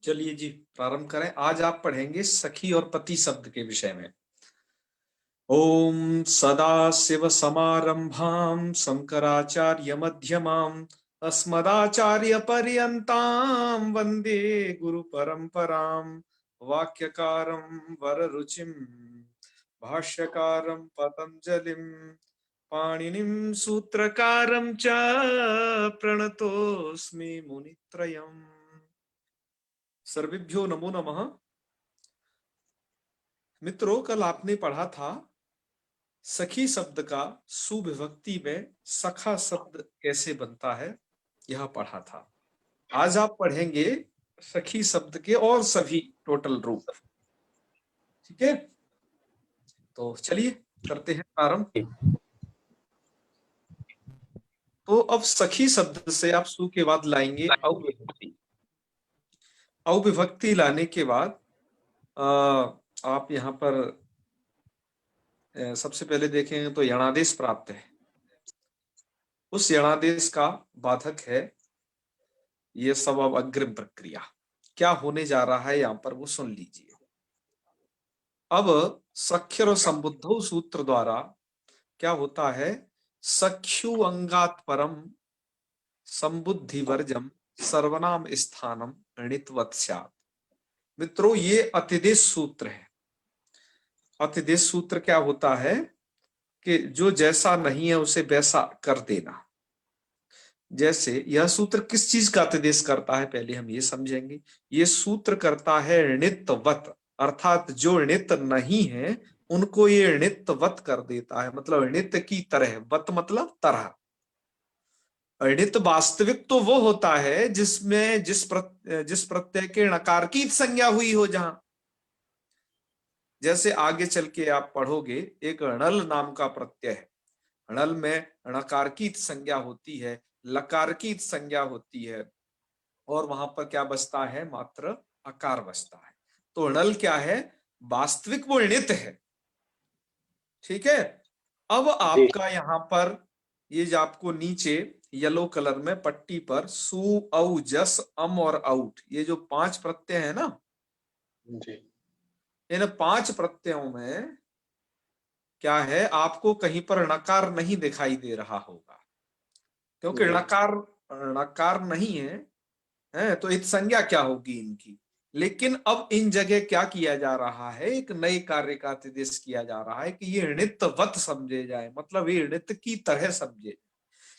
चलिए जी, प्रारंभ करें। आज आप पढ़ेंगे सखी और पति शब्द के विषय में। ओम सदाशिव समारंभां शंकराचार्य मध्यमाम् अस्मदाचार्य पर्यन्तां वंदे गुरु परंपराम्। वाक्यकारं वररुचिं भाष्यकारं पतंजलिं पाणिनिं सूत्रकारं च प्रणतोऽस्मि मुनित्रयम्। सर्वेभ्यो नमो नमः। मित्रों, कल आपने पढ़ा था सखी शब्द का सुविभक्ति में सखा शब्द कैसे बनता है, यह पढ़ा था। आज आप पढ़ेंगे सखी शब्द के और सभी टोटल रूप। ठीक है, तो चलिए करते हैं प्रारंभ। तो अब सखी शब्द से आप सु के बाद लाएंगे अविभक्ति। अविभक्ति लाने के बाद आप यहाँ पर सबसे पहले देखेंगे तो यणादेश प्राप्त है। उस यणादेश का बाधक है ये सब। अब अग्रिम प्रक्रिया क्या होने जा रहा है यहाँ पर वो सुन लीजिए। अब सख्यर संबुद्धौ सूत्र द्वारा क्या होता है, सख्यु अंगात परम संबुद्धि वर्जम सर्वनाम स्थानम णित्वत् स्यात्। मित्रों, ये अतिदेश सूत्र है। अतिदेश सूत्र क्या होता है कि जो जैसा नहीं है उसे वैसा कर देना। जैसे यह सूत्र किस चीज का अतिदेश करता है, पहले हम ये समझेंगे। ये सूत्र करता है णित्वत्, अर्थात जो णित नहीं है उनको ये णित्वत् कर देता है। मतलब णित की तरह, वत मतलब तरह। णित वास्तविक तो वो होता है जिसमें जिस प्रत्यय के णकार की संज्ञा हुई हो। जहां जैसे आगे चल के आप पढ़ोगे, एक णल नाम का प्रत्यय है। णल में णकार की संज्ञा होती है, लकार की संज्ञा होती है, और वहां पर क्या बचता है, मात्र अकार बचता है। तो णल क्या है, वास्तविक वो णित है। ठीक है। अब आपका यहां पर ये जो आपको नीचे येलो कलर में पट्टी पर सु औ जस अम और आउट, ये जो 5 प्रत्यय है ना जी, इन 5 प्रत्ययों में क्या है, आपको कहीं पर णकार नहीं दिखाई दे रहा होगा, क्योंकि णकार णकार नहीं है तो इत संज्ञा क्या होगी इनकी। लेकिन अब इन जगह क्या किया जा रहा है, एक नए कार्य का निर्देश किया जा रहा है कि ये णित्वत् समझे जाए। मतलब ये णित की तरह समझे।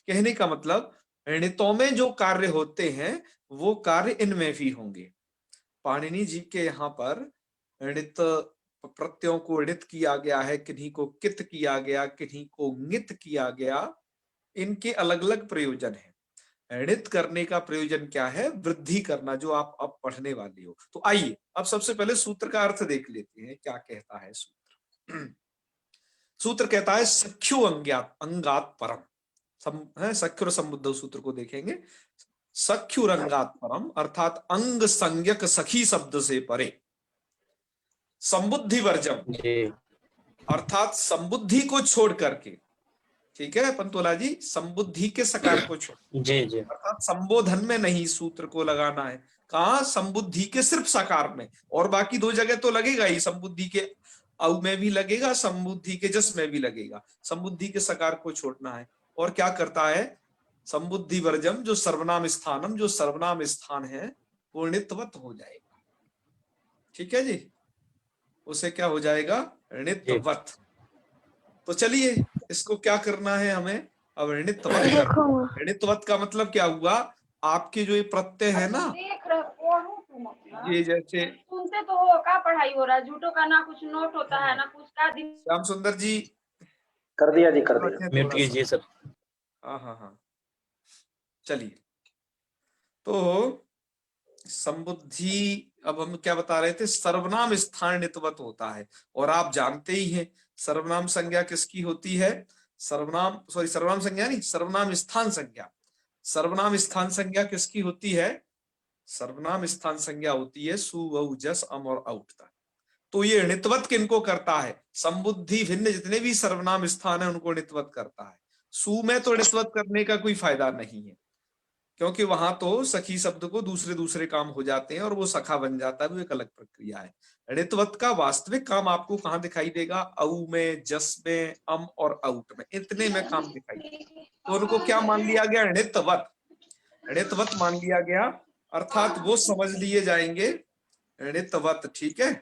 कहने का मतलब णितों में जो कार्य होते हैं वो कार्य इनमें भी होंगे। पाणिनि जी के यहाँ पर णित प्रत्ययों को णित किया गया है, किन्हीं को कित किया गया, किन्हीं को ङित किया गया। इनके अलग अलग प्रयोजन है। णित करने का प्रयोजन क्या है, वृद्धि करना, जो आप अब पढ़ने वाले हो। तो आइए अब सबसे पहले सूत्र का अर्थ देख लेते हैं, क्या कहता है सूत्र। सूत्र कहता है सख्यु अंगात अंगात परम। सख्युर संबुद्ध सूत्र को देखेंगे। सख्युर अंगात परम अर्थात अंग संज्ञक सखी शब्द से परे। संबुद्धि वर्जम अर्थात संबुद्धि को छोड़ करके। ठीक है पंतोला जी, संबुद्धि के सकार को छोड़ जी जी, अर्थात संबोधन में नहीं सूत्र को लगाना है। कहा, संबुद्धि के सिर्फ सकार में, और बाकी 2 जगह तो लगेगा ही। संबुद्धि के औ में भी लगेगा, संबुद्धि के जस में भी लगेगा। संबुद्धि के सकार को छोड़ना है। और क्या करता है, संबुद्धि वर्जम, जो सर्वनाम स्थानम, जो सर्वनाम स्थान है वो णित्वत् हो जाएगा। ठीक है जी, उसे क्या हो जाएगा, णित्वत्। तो चलिए इसको क्या करना है हमें, अब णित्वत् करना। णित्वत् का मतलब क्या हुआ, आपके जो ये प्रत्यय है ना, ये जैसे सुनते तो हो, का पढ़ाई हो रहा है, झूठों का ना कुछ नोट होता है ना कुछ का। श्याम सुंदर जी कर दिया जी, कर दिया, म्यूट कीजिए सर। हाँ, चलिए। तो संबुद्धि, अब हम क्या बता रहे थे, सर्वनाम स्थान णित्वत् होता है। और आप जानते ही हैं सर्वनाम संज्ञा किसकी होती है, सर्वनाम संज्ञा नहीं, सर्वनाम स्थान संज्ञा। सर्वनाम स्थान संज्ञा किसकी होती है, सर्वनाम स्थान संज्ञा होती है सु औ जस अम और आउट तक। तो ये णित्वत् किनको करता है, संबुद्धि भिन्न जितने भी सर्वनाम स्थान है उनको णित्वत् करता है। सु में तो णित्वत् करने का कोई फायदा नहीं है, क्योंकि वहां तो सखी शब्द को दूसरे दूसरे काम हो जाते हैं और वो सखा बन जाता है, वो एक अलग प्रक्रिया है। ऋतवत का वास्तविक काम आपको कहाँ दिखाई देगा? औ में, जस में, अम और औट में, इतने में काम दिखाई देगा। तो उनको क्या मान लिया गया? ऋतवत। ऋतवत मान लिया गया, अर्थात वो समझ लिए जाएंगे ऋतवत, ठीक है,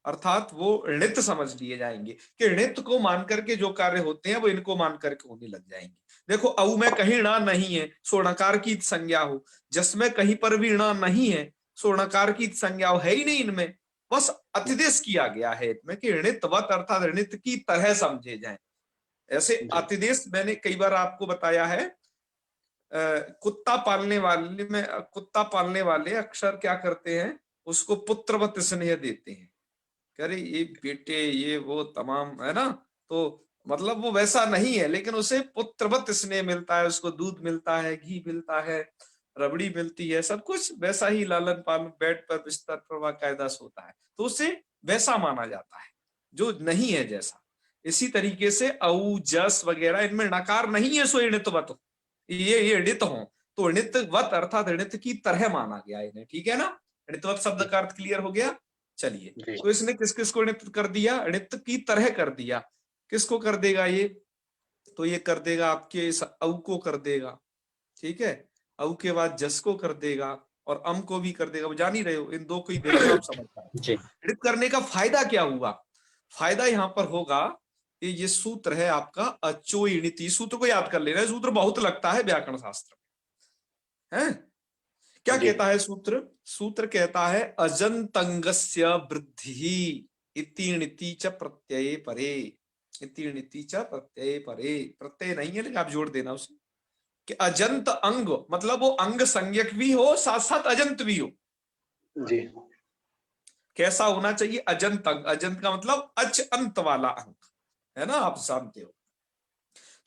अर्थात वो ऋत समझ लिए जाएंगे कि ऋत को मान करके जो कार्य होते हैं वो इनको मान करके होने लग जाएंगे। देखो, औ में कहीं ण नहीं है, सो णकार की संज्ञा हो। जस में कहीं पर भी ण नहीं है, सो णकार की संज्ञा हो, है ही नहीं इनमें। बस अतिदेश किया गया है इसमें कि ऋतवत अर्थात ऋत की तरह समझे जाए। ऐसे अतिदेश मैंने कई बार आपको बताया है। कुत्ता पालने वाले में, कुत्ता पालने वाले अक्सर क्या करते हैं, उसको पुत्रवत स्नेह देते हैं। अरे ये बेटे, ये वो तमाम, है ना। तो मतलब वो वैसा नहीं है, लेकिन उसे पुत्रवत स्नेह मिलता है, उसको दूध मिलता है, घी मिलता है, रबड़ी मिलती है, सब कुछ वैसा ही लालन पालन, बेड पर बिस्तर पर बाकायदा सोता है, तो उसे वैसा माना जाता है जो नहीं है जैसा। इसी तरीके से औ जस वगैरह इनमें नकार नहीं है, सो ऋतवत, ये ऋत हो, तो ऋतवत अर्थात ऋत की तरह माना गया इन्हें, ठीक है ना। ऋतवत शब्द का अर्थ क्लियर हो गया। चलिए, तो इसने किस किस को ऋत कर दिया? ऋत की तरह कर दिया। किसको कर देगा ये? तो ये कर देगा आपके इस औ को कर देगा, ठीक है, औ के बाद जस को कर देगा और अम को भी कर देगा। वो जान ही रहे हो, इन दो को ही देख लो, आप समझ पाए। ऋत करने का फायदा क्या हुआ? फायदा यहां पर होगा कि ये सूत्र है आपका अचोइणिति। सूत्र को याद कर लेना, सूत्र बहुत लगता है व्याकरण शास्त्र में, है। क्या कहता है सूत्र? सूत्र कहता है अजंतंगस्य वृद्धि इति णिति च प्रत्यये परे। इति णिति च प्रत्यये परे, प्रत्यय नहीं है लेकिन आप जोड़ देना उसे, कि अजंत अंग मतलब वो अंग संज्ञक भी हो, साथ साथ अजंत भी हो जी। कैसा होना चाहिए? अजंत अंग। अजंत का मतलब अच अंत वाला अंग, है ना, आप जानते हो।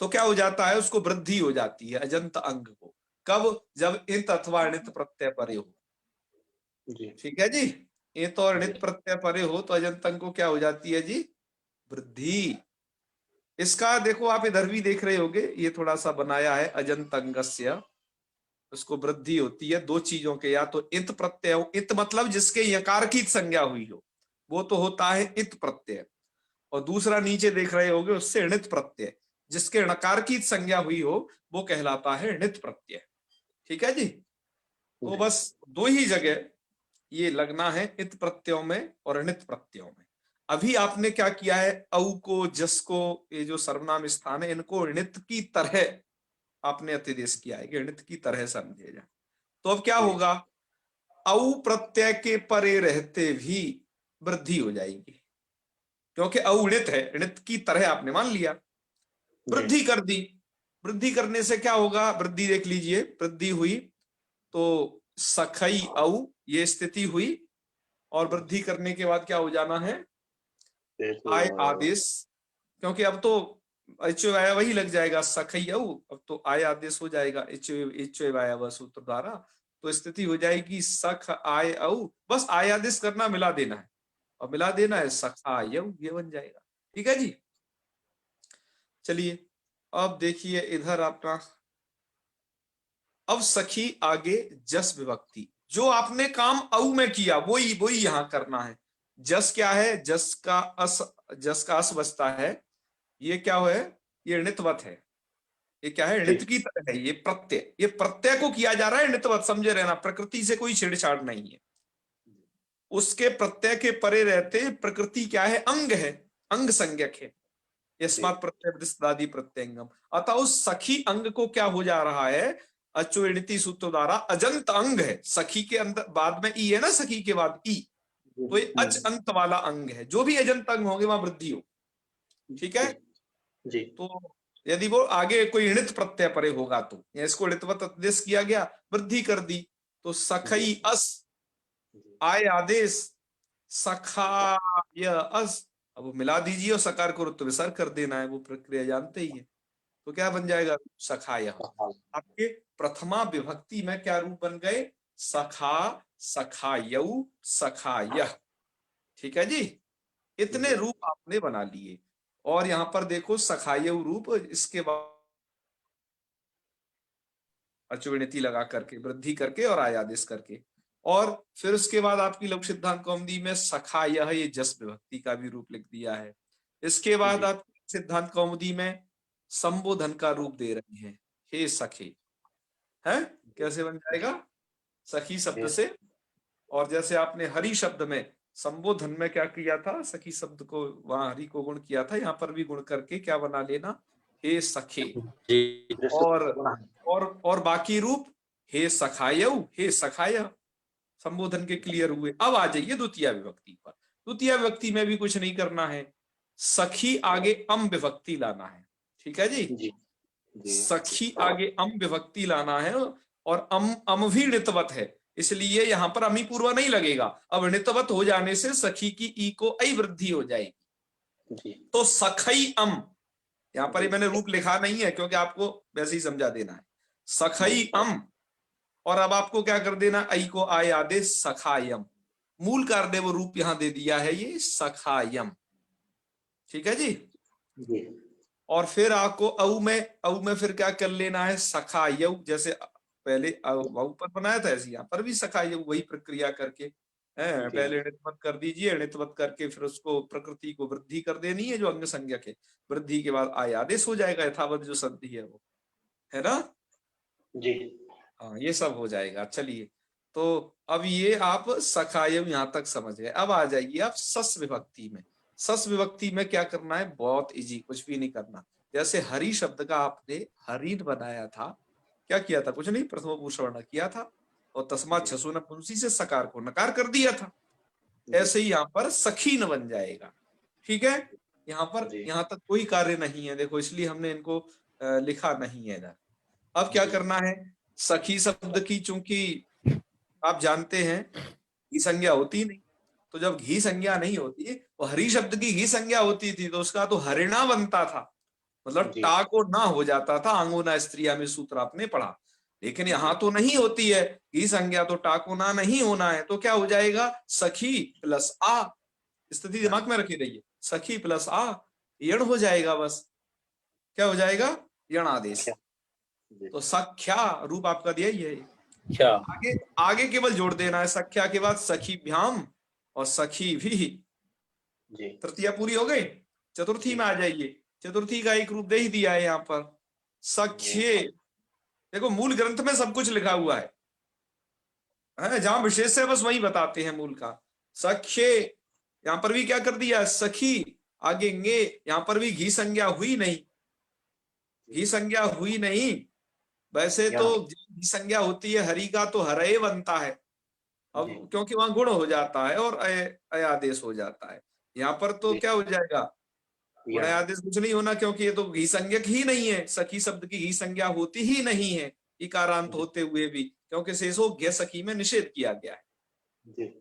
तो क्या हो जाता है, उसको वृद्धि हो जाती है अजंत अंग को। कब? जब इंत अथवा णित प्रत्यय परे हो, ठीक है जी। इंत और णित प्रत्यय परे हो तो अजंत अंग को क्या हो जाती है जी? वृद्धि। इसका देखो, आप इधर भी देख रहे होगे, ये थोड़ा सा बनाया है अजंत अंगस्य, उसको वृद्धि होती है दो चीजों के, या तो इत प्रत्यय हो, इत मतलब जिसके यकार की संज्ञा हुई हो, वो तो होता है इत प्रत्यय, और दूसरा नीचे देख रहे होगे उससे णित प्रत्यय, जिसके णकार की संज्ञा हुई हो वो कहलाता है णित प्रत्यय, ठीक है जी। तो बस दो ही जगह ये लगना है, इत प्रत्ययों में और णित प्रत्ययों में। अभी आपने क्या किया है, औ को, जस को, ये जो सर्वनाम स्थान है, इनको णित की तरह आपने अतिदेश किया है कि णित की तरह समझे जाए। तो अब क्या होगा, औ प्रत्यय के परे रहते भी वृद्धि हो जाएगी, क्योंकि औ णित है, णित की तरह आपने मान लिया, वृद्धि कर दी। वृद्धि करने से क्या होगा? वृद्धि देख लीजिए, वृद्धि हुई तो सखई औ ये स्थिति हुई, और वृद्धि करने के बाद क्या हो जाना है? आय आदेश, क्योंकि अब तो इच्यो आया वही लग जाएगा, सखई औ, अब तो आय आदेश हो जाएगा इच्यो आया वह सूत्र द्वारा। तो स्थिति हो जाएगी सख आय औ, बस आय आदेश करना, मिला देना है, और मिला देना है सखा यौ, ये बन जाएगा, ठीक है जी। चलिए अब देखिए इधर आपका, अब सखी आगे जस विभक्ति, जो आपने काम औ में किया वही वही यहां करना है। जस क्या है? जस का अस बचता है, ये क्या है? ये णितवत है। ये क्या है? णित की तरह है, ये प्रत्यय, ये प्रत्यय को किया जा रहा है णितवत, समझे रहना, प्रकृति से कोई छेड़छाड़ नहीं है। उसके प्रत्यय के परे रहते प्रकृति क्या है? अंग है, अंग संज्ञक है, यस्मात् प्रत्यय प्रत्यंगम। अतः उस सखी अंग को क्या हो जा रहा है? अचोइणिति सूत्र द्वारा अजंत अंग है, सखी के अंदर बाद में ई है ना, सखी के बाद ई, तो ये अच अंत वाला अंग है, जो भी अजंत अंग होंगे वहां वृद्धि हो, ठीक है जी। तो यदि वो आगे कोई णित प्रत्यय परे होगा तो इसको णितवत आदेश किया गया, वृद्धि कर दी, तो सखई अस, आय आदेश, सखा अस, अब वो मिला दीजिए और सकार को रुत्व विसर्ग कर देना है, वो प्रक्रिया जानते ही है। तो क्या बन जाएगा? सखाय। आपके प्रथमा विभक्ति में क्या रूप बन गए? सखा, सखायऊ, सखाय, ठीक है जी। इतने रूप आपने बना लिए, और यहां पर देखो सखायऊ रूप, इसके बाद अचुविणति लगा करके, वृद्धि करके और आयादेश करके। और फिर उसके बाद आपकी लघु सिद्धांत कौमुदी में सखा यह ये जस विभक्ति का भी रूप लिख दिया है। इसके बाद आप सिद्धांत कौमुदी में संबोधन का रूप दे रहे हैं, हे सखे, है कैसे बन जाएगा सखी शब्द से। और जैसे आपने हरि शब्द में संबोधन में क्या किया था, सखी शब्द को वहां हरि को गुण किया था, यहाँ पर भी गुण करके क्या बना लेना, हे सखे। और बाकी रूप हे सखायऊ, हे सखाय, संबोधन के क्लियर हुए। अब आ जाइए द्वितीय विभक्ति पर। द्वितीय विभक्ति में भी कुछ नहीं करना है, सखी आगे अम विभक्ति लाना है, ठीक है जी। सखी आगे अम विभक्ति लाना है, और अम भी णितवत है, इसलिए यहां पर अमी पूर्व नहीं लगेगा। अब णितवत हो जाने से सखी की ई को ऐ वृद्धि हो जाएगी, तो सखई अम, यहां पर मैंने रूप लिखा नहीं है क्योंकि आपको वैसे ही समझा देना है, सखई अम। और अब आपको क्या कर देना, ऐ को आय आदेश सखायम, मूल कार्य वो रूप यहां दे दिया है ये सखायम, ठीक है जी। और फिर आपको औ में फिर क्या कर लेना है, सखायऊ, जैसे पहले औ पर बनाया था ऐसे यहाँ पर भी सखायऊ, वही प्रक्रिया करके पहले णितवत कर दीजिए, णितवत करके फिर उसको प्रकृति को वृद्धि कर देनी है जो अंग संज्ञक है, वृद्धि के बाद आय आदेश हो जाएगा, यथावत जो संधि है वो, है ना जी। हाँ ये सब हो जाएगा। चलिए, तो अब ये आप सखायम यहां तक समझ गए। अब आ जाइए आप सस विभक्ति में। सस विभक्ति में क्या करना है, बहुत इजी, कुछ भी नहीं करना। जैसे हरि शब्द का आपने हरिन बनाया था, क्या किया था, कुछ नहीं, प्रथम पुरुष वर्ण किया था और तस्मात् छसु नपुंसी से सकार को नकार कर दिया था। ऐसे ही यहाँ पर सखीन बन जाएगा, ठीक है। यहाँ पर यहाँ तक कोई कार्य नहीं है, देखो, इसलिए हमने इनको लिखा नहीं है इधर। अब क्या करना है, सखी शब्द की चूंकि आप जानते हैं घी संज्ञा होती नहीं, तो जब घी संज्ञा नहीं होती, तो हरि शब्द की घी संज्ञा होती थी तो उसका तो हरिणा बनता था, मतलब टा को ना हो जाता था, आंगोना स्त्रिया में सूत्र आपने पढ़ा। लेकिन यहाँ तो नहीं होती है घी संज्ञा, तो टा को ना नहीं होना है, तो क्या हो जाएगा, सखी प्लस आ, स्थिति दिमाग में रखी रहिए, सखी प्लस आ यण हो जाएगा, बस क्या हो जाएगा, यण आदेश। तो सख्या रूप आपका दिया ही है, आगे केवल जोड़ देना है, सख्या के बाद सखी भ्याम और सखी भी। तृतीया पूरी हो गई, चतुर्थी में आ जाइए। चतुर्थी का एक रूप दे ही दिया है यहाँ पर, सख्ये। देखो मूल ग्रंथ में सब कुछ लिखा हुआ है, जहां विशेष है बस वही बताते हैं मूल का। सख्ये यहाँ पर भी क्या कर दिया, सखी आगे गे, यहाँ पर भी घी संज्ञा हुई नहीं, घी संज्ञा हुई नहीं। वैसे तो घी संज्ञा होती है हरि का तो हरे बनता है, अब क्योंकि वहां गुण हो जाता है और अयादेश हो जाता है। यहाँ पर तो क्या हो जाएगा, गुण अयादेश कुछ नहीं होना, क्योंकि ये तो घी संज्ञक ही नहीं है, सखी शब्द की घी संज्ञा होती ही नहीं है इकारांत होते हुए भी, क्योंकि शेषो ज्ञ सखी में निषेध किया गया है।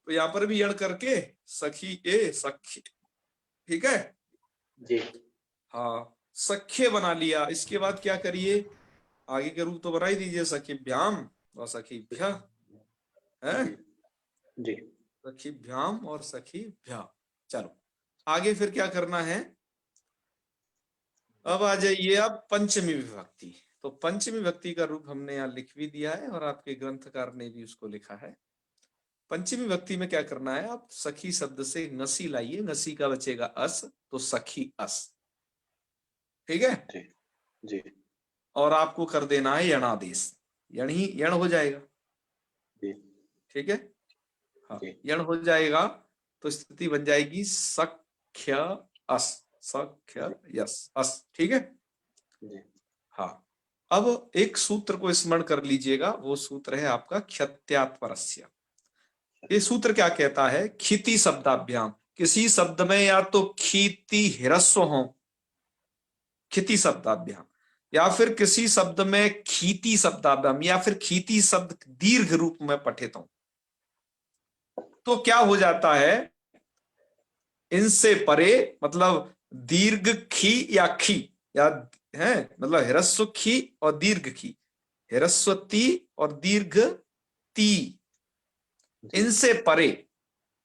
तो यहाँ पर भी यण करके सखी ए सखी, ठीक है जी, हाँ सख्य बना लिया। इसके बाद क्या करिए, आगे के रूप तो बना ही दीजिए, सखीभ्याम और सखीभ्य है जी, सखीभ्याम और सखीभ्या। चलो आगे फिर क्या करना है, अब आ जाइए आप पंचमी विभक्ति। तो पंचमी विभक्ति का रूप हमने यहाँ लिख भी दिया है और आपके ग्रंथकार ने भी उसको लिखा है। पंचमी विभक्ति में क्या करना है, आप सखी शब्द से नसी लाइए, नसी का बचेगा अस, तो सखी अस, ठीक है जी, जी। और आपको कर देना है यणादेश, यण ही यण हो जाएगा, ठीक है हाँ, यण हो जाएगा तो स्थिति बन जाएगी सख्य अस, सख्य यस अस, ठीक है हाँ। अब एक सूत्र को स्मरण कर लीजिएगा, वो सूत्र है आपका क्षत्यात्परस्य। ये सूत्र क्या कहता है, खिति शब्दाभ्याम, किसी शब्द में या तो खीति ह्रस्व हो, खिति शब्दाभ्याम, या फिर किसी शब्द में खीति शब्दाभ्याम, या फिर खीति शब्द दीर्घ रूप में पठित हो, तो क्या हो जाता है, इनसे परे, मतलब दीर्घ खी या खी, या है मतलब ह्रस्व खी और दीर्घ खी, ह्रस्व ती और दीर्घ ती, इनसे परे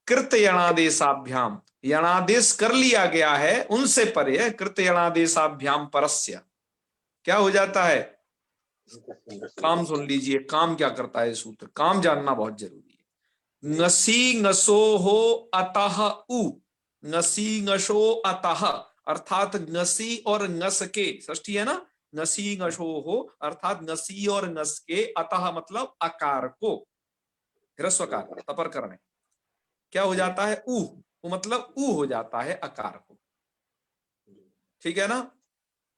कृत यणादेशाभ्याम, यणादेश कर लिया गया है, उनसे परे है कृत यणादेशाभ्याम परस्य, क्या हो जाता है, काम सुन लीजिए, काम क्या करता है सूत्र, काम जानना बहुत जरूरी है। ngसी ngसो हो अतः उ, ngसी ngसो अतः अर्थात ngसी और ngस के, षष्ठी है ना, ngसी ngसो हो अर्थात ngसी और ngस के, अतः मतलब आकार को, ह्रस्वकार तपर करने, क्या हो जाता है उ, मतलब उ हो जाता है आकार को, ठीक है ना।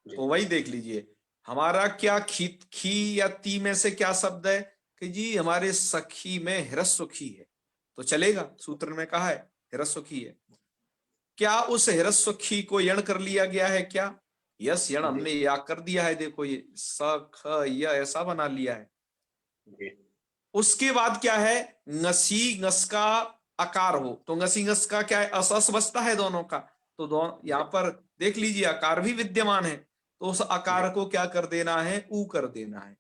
तो वही देख लीजिए हमारा क्या खी या ती में से क्या शब्द है कि जी हमारे सखी में ह्रस्व खी है, तो चलेगा, सूत्र में कहा है ह्रस्व खी है। क्या उस ह्रस्व खी को यण कर लिया गया है क्या? यस, यण हमने या कर दिया है, देखो ये स ख य ऐसा बना लिया है। उसके बाद क्या है, ngसी ngस का आकार हो, तो ngसी ngस का क्या है, अस बचता है दोनों का, तो दोनों यहाँ पर देख लीजिए आकार भी विद्यमान है, तो उस आकार को क्या कर देना है, ऊ कर देना है।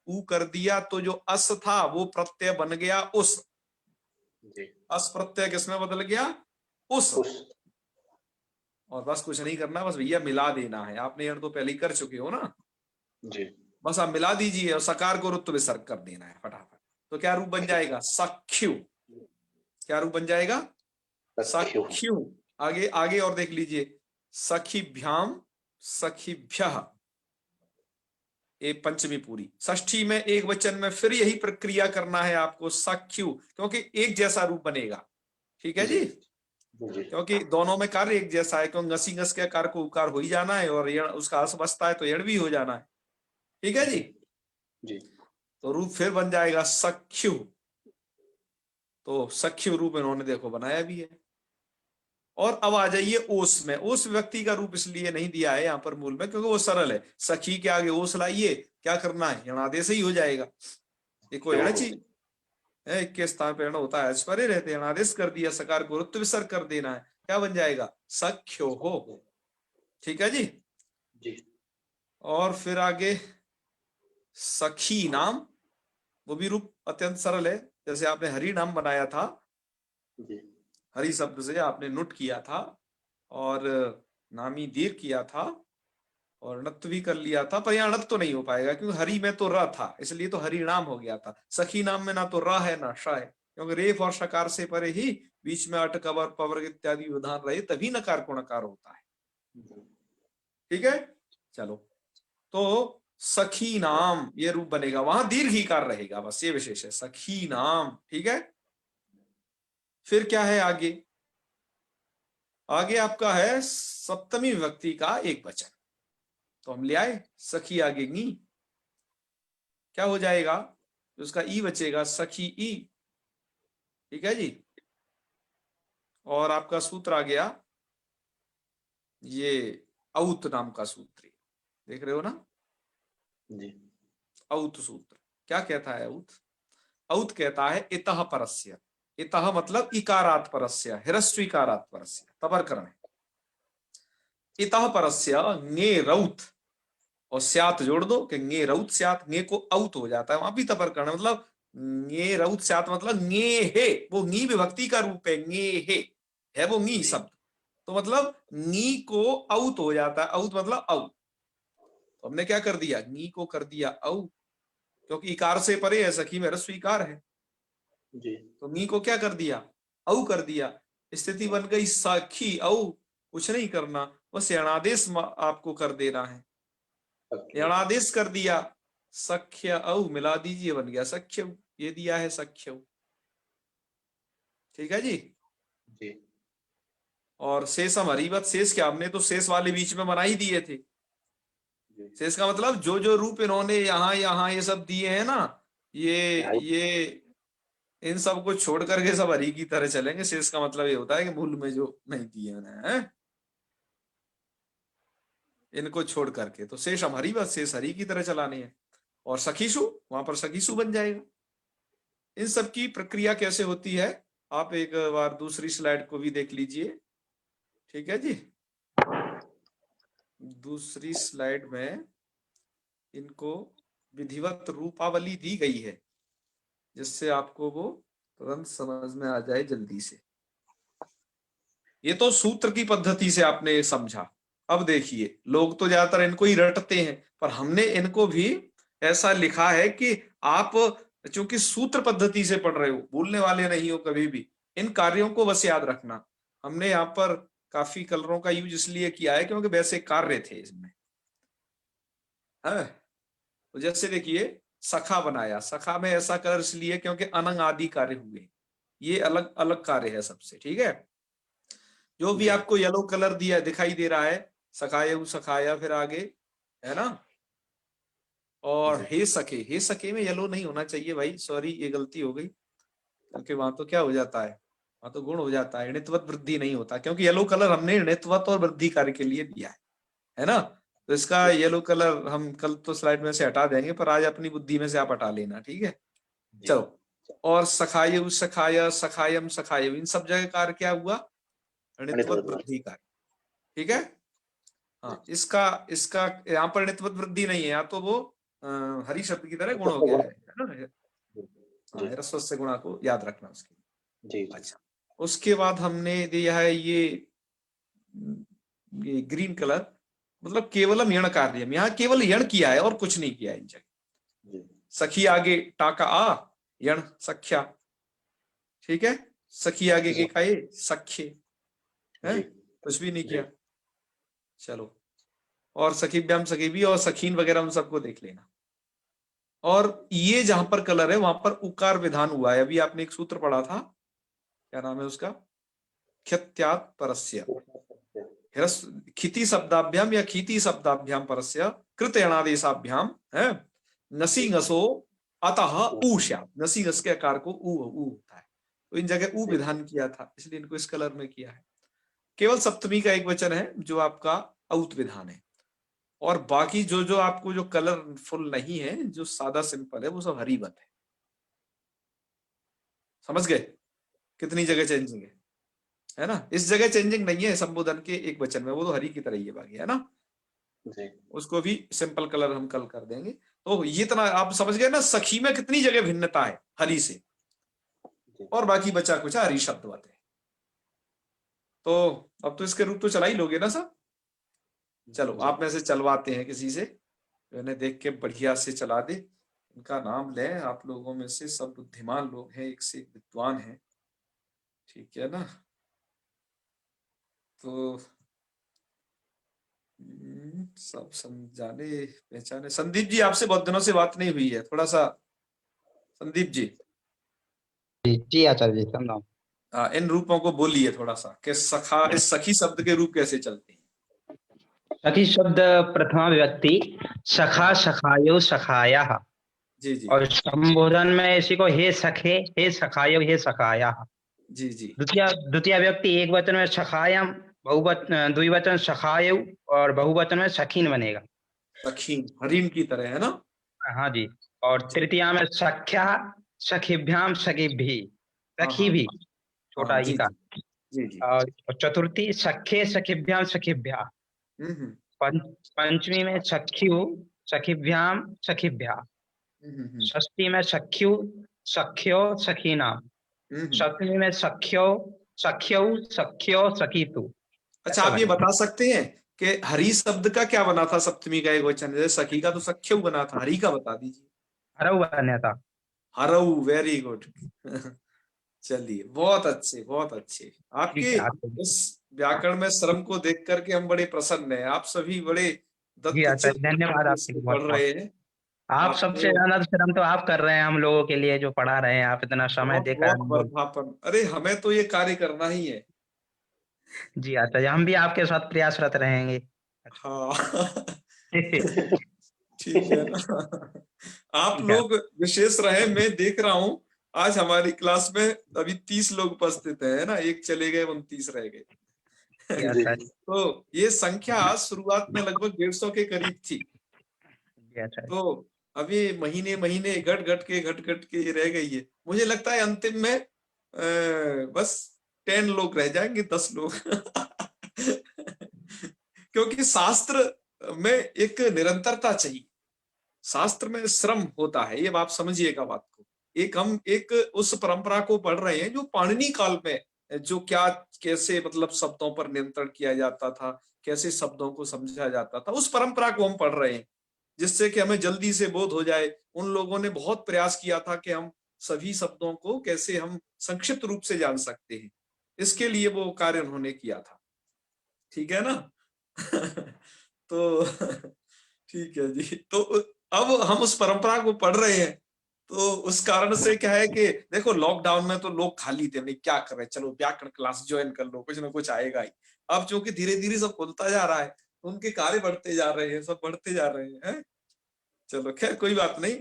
ऊ कर दिया तो जो अस था वो प्रत्यय बन गया उस, अस प्रत्यय किसमें बदल गया, उस। और बस कुछ नहीं करना, बस भैया मिला देना है, आपने यण तो पहले ही कर चुके हो ना जी, बस आप मिला दीजिए और सकार को रुत्व विसर्ग कर देना है फटाफट, तो क्या रूप बन जाएगा, सख्यु। क्या रूप बन जाएगा, सख्यु। आगे आगे और देख लीजिए, सखीभ्याम सखीभ्यः, एक पंचमी पूरी, षष्ठी में एक वचन में फिर यही प्रक्रिया करना है आपको, सख्यु, क्योंकि एक जैसा रूप बनेगा, ठीक है जी, क्योंकि दोनों में कार्य एक जैसा है, क्योंकि ngसी ngस के कार्य को उकार हो ही जाना है और यण उसका अस बचता है तो यण भी हो जाना है, ठीक है जी। तो रूप फिर बन जाएगा सख्यु, तो सख्यु रूप इन्होंने देखो बनाया भी है। और अब आ जाइए ओस में, ओस व्यक्ति का रूप इसलिए नहीं दिया है यहाँ पर मूल में क्योंकि वो सरल है, सखी के आगे ओस लाइए, क्या करना है, यणादेश ही हो जाएगा, देखो यणची के स्थान पर होता है, परे रहते हैं, आदेश कर दिया, सकार को रुत्व विसर्ग कर देना है, क्या बन जाएगा, सख्यो हो, ठीक है जी। और फिर आगे सखी नाम, वो भी रूप अत्यंत सरल है, जैसे आपने हरि नाम बनाया था, हरि शब्द से आपने नुट किया था और नामी दीर्घ किया था और नत्व भी कर लिया था, पर यहाँ नत्व तो नहीं हो पाएगा क्योंकि हरि में तो र था, इसलिए तो हरि नाम हो गया था। सखी नाम में ना तो र है ना श है, क्योंकि रेफ और शकार से परे ही बीच में अट कवर पवर्ग इत्यादि विधान रहे तभी नकार को नकार होता है, ठीक है। चलो, तो सखी नाम ये रूप बनेगा, वहां दीर्घिकार रहेगा, बस ये विशेष है, सखी नाम, ठीक है। फिर क्या है आगे, आगे आपका है सप्तमी विभक्ति का एक वचन, तो हम ले आए सखी आगे नी, क्या हो जाएगा, उसका ई बचेगा, सखी ई, ठीक है जी। और आपका सूत्र आ गया ये औत नाम का सूत्र, देख रहे हो ना जी, औत सूत्र क्या कहता है, औत, औत कहता है इतः परस्य, इतः मतलब इकारात परस्य, ह्रस्वीकारात परस्य, तबर करने, इतः परस्य ङे रौत, और स्यात जोड़ दो कि ङे रौत स्यात, ङे को औत हो जाता है, वहां भी तबर करना, मतलब ङे रौत स्यात मतलब ङे हे, वो ङी विभक्ति का रूप है, ङे हे है वो ङी शब्द, तो मतलब ङी को औत हो जाता है, औत मतलब औ, तो हमने क्या कर दिया, ङी को कर दिया औ, क्योंकि इकार से परे है, सखी में ह्रस्व इकार है जी, तो ङी को क्या कर दिया, औ कर दिया, स्थिति बन गई सखी औ, कुछ नहीं करना, बस यणादेश आपको कर देना है, यणादेश कर दिया, सख्य औ मिला दीजिए, बन गया सख्य, ये दिया है सख्य, ठीक है जी जी। और शेषम हरिवत, शेष क्या, हमने तो शेष वाले बीच में बना ही दिए थे, शेष का मतलब जो जो रूप इन्होंने यहाँ यहाँ ये सब दिए हैं ना, ये इन सब को छोड़ करके सब हरि की तरह चलेंगे, शेष का मतलब ये होता है कि मूल में जो नहीं दिए हैं इनको छोड़ करके, तो शेष हमारी बात, शेष हरि की तरह चलाने हैं, और सखीसु वहां पर सखीसु बन जाएगा। इन सब की प्रक्रिया कैसे होती है, आप एक बार दूसरी स्लाइड को भी देख लीजिए, ठीक है जी। दूसरी स्लाइड में इनको विधिवत रूपावली दी गई है, जिससे आपको वो तुरंत समझ में आ जाए जल्दी से। ये तो सूत्र की पद्धति से आपने समझा, अब देखिए लोग तो ज्यादातर इनको ही रटते हैं, पर हमने इनको भी ऐसा लिखा है कि आप चूंकि सूत्र पद्धति से पढ़ रहे हो, भूलने वाले नहीं हो कभी भी, इन कार्यों को बस याद रखना। हमने यहाँ पर काफी कलरों का यूज इसलिए किया है क्योंकि वैसे कार्य थे इसमें। है तो जैसे देखिए सखा बनाया, सखा में ऐसा कलर इसलिए क्योंकि अनंग आदि कार्य हुए, ये अलग अलग कार्य है सबसे। ठीक है, जो भी आपको येलो कलर दिया दिखाई दे रहा है, सखाया सखाया, फिर आगे है ना, और हे सखे में येलो नहीं होना चाहिए भाई, सॉरी ये गलती हो गई, क्योंकि वहां तो क्या हो जाता है, वहां तो गुण हो जाता है, ऋणत्वत वृद्धि नहीं होता, क्योंकि येलो कलर हमने ऋणत्वत और वृद्धि कार्य के लिए दिया है ना। तो इसका येलो कलर हम कल तो स्लाइड में से हटा देंगे, पर आज अपनी बुद्धि में से आप हटा लेना। ठीक है, चलो। और सखाय सखाया सखायम सखायम, इन सब जगह कार्य क्या हुआ, ऋणत्वत वृद्धि कार्य। ठीक है, हाँ, इसका इसका यहाँ पर ऋणत्वत वृद्धि नहीं है, या तो वो हरी शब्द की तरह गुण हो गया है ना। हाँ, ह्रस्व से गुणा को याद रखना उसके। जी। अच्छा, उसके बाद हमने दिया है ये ग्रीन कलर, मतलब केवलम यण कार्यम, यहाँ केवल यण किया है और कुछ नहीं किया इन जगह। सखी आगे टाका आ, यण सख्या। ठीक है, सखी आगे के खाए सख्य है, कुछ भी नहीं किया। चलो, और सखीभ्याम सखीभी और सखीन वगैरह उन सबको देख लेना। और ये जहां पर कलर है वहां पर उकार विधान हुआ है। अभी आपने एक सूत्र पढ़ा था, क्या नाम है उसका, ख्यत्यात् परस्य, खिति शब्दाभ्याम या खीति शब्दाभ्याम परस्य कृत यणादेशाभ्याम है, नसी ngसो अतः ऊष्या, नसी ngस के आकार को ऊ होता है, तो इन जगह ऊ विधान किया था, इसलिए इनको इस कलर में किया है। केवल सप्तमी का एक वचन है जो आपका औत विधान है, और बाकी जो जो आपको जो कलरफुल नहीं है, जो सादा सिंपल है, वो सब हरिवत है। समझ गए कितनी जगह चेंजिंग है ना। इस जगह चेंजिंग नहीं है संबोधन के एक वचन में, वो तो हरी की तरह ही है बाकी, है ना। उसको भी सिंपल कलर हम कल कर देंगे। तो ये इतना आप समझ गए ना, सखी में कितनी जगह भिन्नता है हरी से, और बाकी बचा कुछ हरी शब्दवत है। तो अब तो इसके रूप तो चला ही लोगे ना सब। चलो, आप में से चलवाते हैं किसी से, मैंने देख के बढ़िया से चला दे, उनका नाम ले। आप लोगों में से सब बुद्धिमान लोग हैं, एक से एक विद्वान हैं, ठीक है ना। तो सब समझाने पहचाने। संदीप जी, आपसे बहुत दिनों से बात नहीं हुई है, थोड़ा सा संदीप जी जी आचार्य जी, समझाओ। इन रूपों को बोलिए थोड़ा सा, कि सखा, इस सखी शब्द के रूप कैसे चलते हैं। सखी शब्द प्रथमा विभक्ति, सखा सखायो सखाया, जी जी और संबोधन में इसी को हे सखे, हे सखायो, हे सखाया। जी जी द्वितीय व्यक्ति एक वचन में सखायम, बहुवचन द्विवचन सखायो, और बहुवचन में सखीन बनेगा, सखीन, हरीन की तरह, है ना। हाँ जी। और तृतीया में सख्या, सखीभ्याम सखीभी, सखी भी छोटा जी ई का। जी जी। और चतुर्थी सखे सखीभ्याम सखीभ्या। पंचमी में सख्यु, सखीभ्याम सखीभ्या। षष्ठी में सख्यु, सख्यो सखीना। सप्तमी में सख्यो, सख्यो सख्यो सखीतु। अच्छा, आप ये बता सकते हैं कि हरी शब्द का क्या बना था सप्तमी का एक वचन, जैसे सखी का तो सख्यु बना था, हरी का बता दीजिए। हरऊ बना था। हरऊ, वेरी गुड। चलिए, बहुत अच्छे बहुत अच्छे। आपके इस व्याकरण में श्रम को देख करके हम बड़े प्रसन्न हैं। आप सभी बड़े दत्तचित्त धन्यवाद आपके, पढ़ रहे हैं। आप सबसे ज्यादा श्रम तो आप कर रहे हैं हम लोगों के लिए, जो पढ़ा रहे हैं आप, इतना समय देकर। बहुत वर्धापन, अरे हमें तो ये कार्य करना ही है। जी आचार्य, हम भी आपके साथ प्रयासरत रहेंगे। हाँ। ठीक है ना। आप लोग विशेष रहे, मैं देख रहा हूं आज हमारी क्लास में अभी 30 लोग उपस्थित हैं, है ना, एक चले गए, 29 रह गए। तो ये संख्या शुरुआत में लगभग 150 के करीब थी। तो अभी महीने महीने घट घट के ये रह गई है। मुझे लगता है अंतिम में बस 10 लोग रह जाएंगे, 10 लोग। क्योंकि शास्त्र में एक निरंतरता चाहिए, शास्त्र में श्रम होता है, ये आप समझिएगा बात को। हम एक उस परंपरा को पढ़ रहे हैं जो पाणिनि काल में, जो क्या कैसे मतलब शब्दों पर नियंत्रण किया जाता था, कैसे शब्दों को समझा जाता था, उस परंपरा को हम पढ़ रहे हैं, जिससे कि हमें जल्दी से बोध हो जाए। उन लोगों ने बहुत प्रयास किया था कि हम सभी शब्दों को कैसे हम संक्षिप्त रूप से जान सकते हैं, इसके लिए वो कार्य उन्होंने किया था। ठीक है ना? तो ठीक है जी। तो अब हम उस परंपरा को पढ़ रहे हैं, तो उस कारण से क्या है कि देखो लॉकडाउन में तो लोग खाली थे, नहीं क्या कर रहे, चलो व्याकरण क्लास ज्वाइन कर लो, कुछ ना कुछ आएगा ही। अब चूंकि धीरे धीरे सब खुलता जा रहा है, उनके कार्य बढ़ते जा रहे हैं, सब बढ़ते जा रहे हैं। चलो खैर कोई बात नहीं,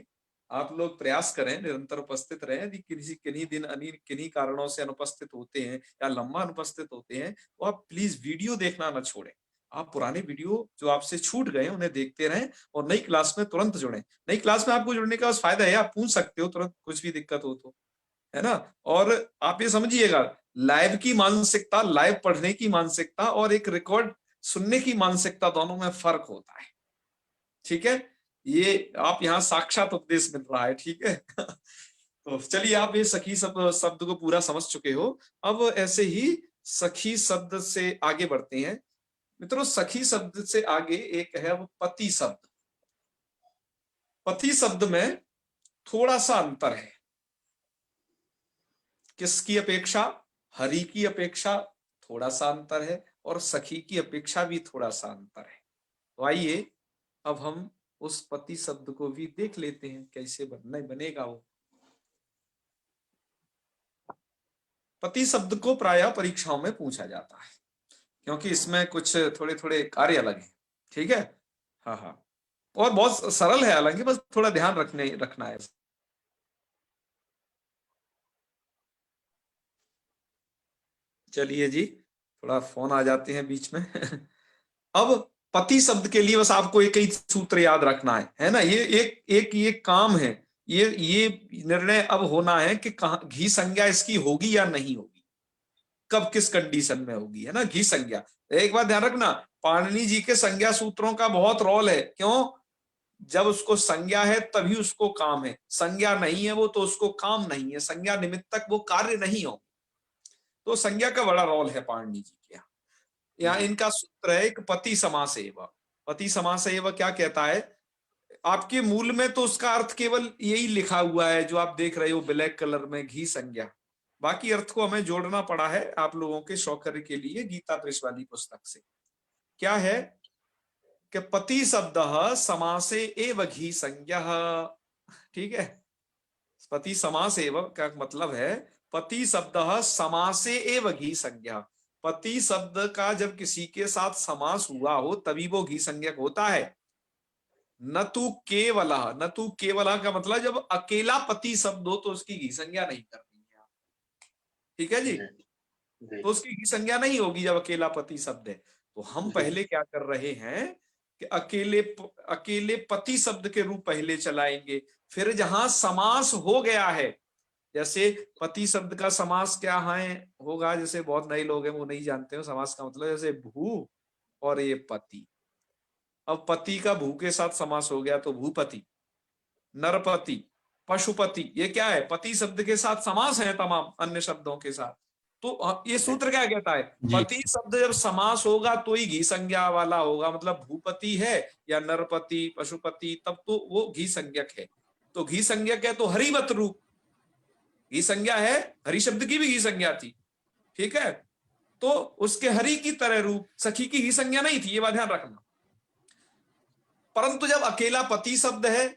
आप लोग प्रयास करें, निरंतर उपस्थित रहें। यदि किसी किन्हीं दिन किन्हीं कारणों से अनुपस्थित होते हैं या लंबा अनुपस्थित होते हैं, तो आप प्लीज वीडियो देखना ना छोड़ें। आप पुराने वीडियो जो आपसे छूट गए उन्हें देखते रहें और नई क्लास में तुरंत जुड़ें। नई क्लास में आपको जुड़ने का फायदा है, आप पूछ सकते हो तुरंत कुछ भी दिक्कत हो तो, है ना? और आप ये समझिएगा, लाइव की मानसिकता, लाइव पढ़ने की मानसिकता और एक रिकॉर्ड सुनने की मानसिकता, दोनों में फर्क होता है। ठीक है, ये आप यहाँ साक्षात उपदेश मिल रहा है। ठीक है। तो चलिए, आप ये सखी शब्द को पूरा समझ चुके हो। अब ऐसे ही सखी शब्द से आगे बढ़ते हैं मित्रों। सखी शब्द से आगे एक है वो पति शब्द। पति शब्द में थोड़ा सा अंतर है। किसकी अपेक्षा? हरि की अपेक्षा थोड़ा सा अंतर है और सखी की अपेक्षा भी थोड़ा सा अंतर है। तो आइए अब हम उस पति शब्द को भी देख लेते हैं, कैसे बनेगा वो। पति शब्द को प्रायः परीक्षाओं में पूछा जाता है, क्योंकि इसमें कुछ थोड़े थोड़े कार्य अलग हैं। ठीक है, हाँ हाँ, और बहुत सरल है, हालांकि बस थोड़ा ध्यान रखना है। चलिए जी, थोड़ा फोन आ जाते हैं बीच में। अब पति शब्द के लिए बस आपको एक ही सूत्र याद रखना है ना? ये ये काम है, ये निर्णय अब होना है कि कहाँ घी संज्ञा इसकी होगी या नहीं होगी, कब किस कंडीशन में होगी, है ना? घी संज्ञा। एक बात ध्यान रखना, पाणिनि जी के संज्ञा सूत्रों का बहुत रोल है। क्यों? जब उसको संज्ञा है तभी उसको काम है, संज्ञा नहीं है वो तो उसको काम नहीं है, संज्ञा निमित्तक वो कार्य नहीं हो। तो संज्ञा का बड़ा रोल है पाणिनि जी के यहाँ। इनका सूत्र है एक पति समास एव। पति समास एव क्या कहता है? आपके मूल में तो उसका अर्थ केवल यही लिखा हुआ है जो आप देख रहे हो ब्लैक कलर में, घी संज्ञा। बाकी अर्थ को हमें जोड़ना पड़ा है आप लोगों के सौकर्य के लिए गीता प्रेस वाली पुस्तक से। क्या है कि पति शब्द समासे एव घी संज्ञा। ठीक है, पति समास एव का मतलब है पति शब्द समासे एव घी संज्ञा। पति शब्द का जब किसी के साथ समास हुआ हो तभी वो घी संज्ञक होता है। न तू केवल, न तू केवल का मतलब जब अकेला पति शब्द हो तो उसकी घी संज्ञा नहीं करनी है। ठीक है जी, तो उसकी घी संज्ञा नहीं होगी जब अकेला पति शब्द है। तो हम पहले क्या कर रहे हैं कि अकेले पति शब्द के रूप पहले चलाएंगे, फिर जहां समास हो गया है, जैसे पति शब्द का समास क्या है होगा, जैसे बहुत नए लोग हैं वो नहीं जानते हो समास का मतलब, जैसे भू और ये पति। अब पति का भू के साथ समास हो गया तो भूपति, नरपति, पशुपति, ये क्या है? पति शब्द के साथ समास है तमाम अन्य शब्दों के साथ। तो ये सूत्र क्या कहता है? पति शब्द जब समास होगा तो ही घी संज्ञा वाला होगा, मतलब भूपति है या नरपति, पशुपति, तब तो वो घी संज्ञक है। तो घी संज्ञक है तो हरिवत रूप घी संज्ञा है, हरि शब्द की भी घी संज्ञा थी। ठीक है, तो उसके हरि की तरह रूप, सखी की घी संज्ञा नहीं थी, ये बात ध्यान रखना। परंतु जब अकेला पति शब्द है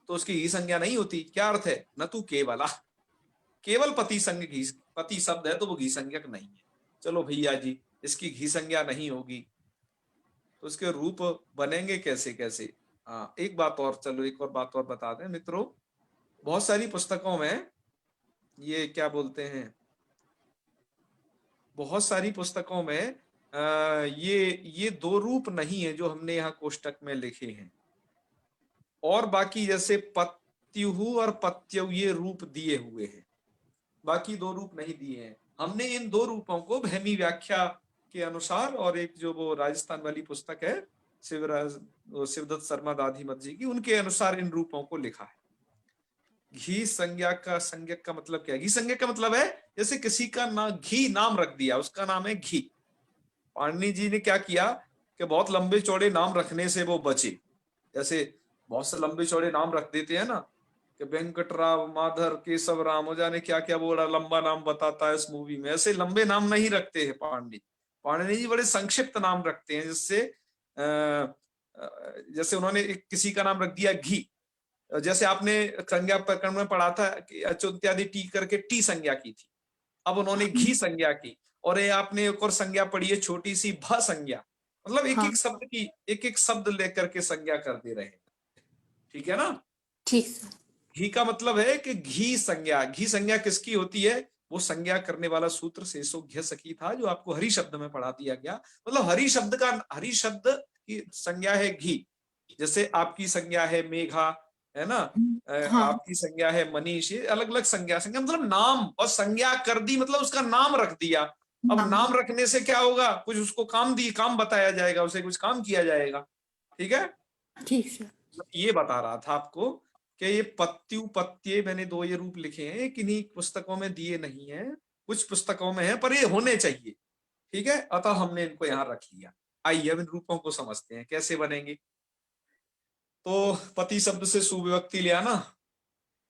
तो उसकी घी संज्ञा नहीं होती। क्या अर्थ है? न तू केवला, केवल पति संज्ञ घी, पति शब्द है तो वो घी संज्ञक नहीं है। चलो भैया जी, इसकी घी संज्ञा नहीं होगी तो उसके रूप बनेंगे कैसे कैसे? हाँ, एक बात और, चलो एक और बात और बता दें मित्रों, बहुत सारी पुस्तकों में ये क्या बोलते हैं, बहुत सारी पुस्तकों में ये दो रूप नहीं है जो हमने यहाँ कोष्टक में लिखे हैं, और बाकी जैसे पत्युहु और पत्यु ये रूप दिए हुए हैं, बाकी दो रूप नहीं दिए हैं। हमने इन दो रूपों को भैमी व्याख्या के अनुसार, और एक जो वो राजस्थान वाली पुस्तक है शिवदत्त शर्मा दाधिमत जी की, उनके अनुसार इन रूपों को लिखा है। घी संज्ञा का संज्ञक का मतलब क्या है? घी संज्ञक का मतलब है जैसे किसी का घी नाम रख दिया, उसका नाम है घी। पाणिनि जी ने क्या किया कि बहुत लंबे चौड़े नाम रखने से वो बचे। जैसे बहुत से लंबे चौड़े नाम रख देते हैं ना कि वेंकटराव, माधर, केशव राम, हो जाने क्या क्या, वो बड़ा लंबा नाम बताता है इस मूवी में। ऐसे लंबे नाम नहीं रखते हैं पांडे जी, बड़े संक्षिप्त नाम रखते हैं, जिससे जैसे उन्होंने किसी का नाम रख दिया घी, जैसे आपने संज्ञा प्रकरण में पढ़ा था कि अचोत्यादि टी करके टी संज्ञा की थी, अब उन्होंने घी संज्ञा की। और ये आपने एक और संज्ञा पढ़ी है छोटी सी, भ संज्ञा, मतलब एक एक शब्द की एक एक शब्द लेकर के संज्ञा कर दे रहे हैं, ठीक है ना। ठीक सर। घी का मतलब है कि घी संज्ञा, घी संज्ञा किसकी होती है, वो संज्ञा करने वाला सूत्र शेषो घ्य सखी था, जो आपको हरि शब्द में पढ़ा दिया गया। मतलब हरि शब्द की संज्ञा है घी। जैसे आपकी संज्ञा है मेघा, है ना, हाँ। आपकी संज्ञा है मनीष, ये अलग अलग संज्ञा मतलब नाम, और संज्ञा कर दी मतलब उसका नाम रख दिया। अब नाम रखने से क्या होगा, कुछ उसको काम बताया जाएगा, उसे कुछ काम किया जाएगा, ठीक है। ठीक सर। ये बता रहा था आपको कि ये पत्यु पत्ये, मैंने 2 ये रूप लिखे हैं, किन्हीं पुस्तकों में दिए नहीं है, कुछ पुस्तकों में है, पर ये होने चाहिए, ठीक है, अतः हमने इनको यहाँ रख लिया। आइए अब इन रूपों को समझते हैं कैसे बनेंगे। तो पति शब्द से सुविभक्ति ले आना,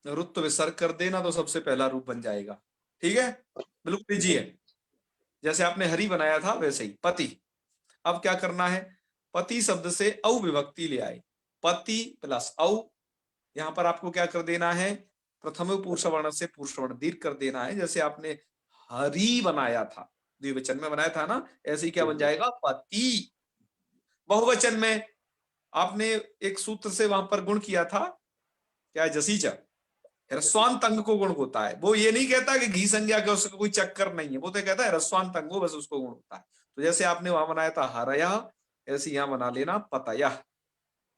रुत्व विसर्ग कर देना, तो सबसे पहला रूप बन जाएगा, ठीक है। बिल्कुल इजी है, जैसे आपने हरि बनाया था वैसे ही पति। अब क्या करना है, पति शब्द से औ विभक्ति ले आए, पति प्लस औ, यहां पर आपको क्या कर देना है, प्रथम पुरुष वर्ण से पुरुष वर्ण दीर्घ कर देना है। जैसे आपने हरि बनाया था, द्विवचन में बनाया था ना, ऐसे ही क्या बन जाएगा, पति। बहुवचन में आपने एक सूत्र से वहां पर गुण किया था, क्या है, जसीचा, ह्रस्वांत अंग को गुण होता है। वो ये नहीं कहता कि घी संज्ञा का उसका कोई चक्कर नहीं है, वो तो कहता है ह्रस्वांत अंग, वो बस उसको गुण होता है। तो जैसे आपने वहां बनाया था हरया, ऐसे यहां बना लेना पतया,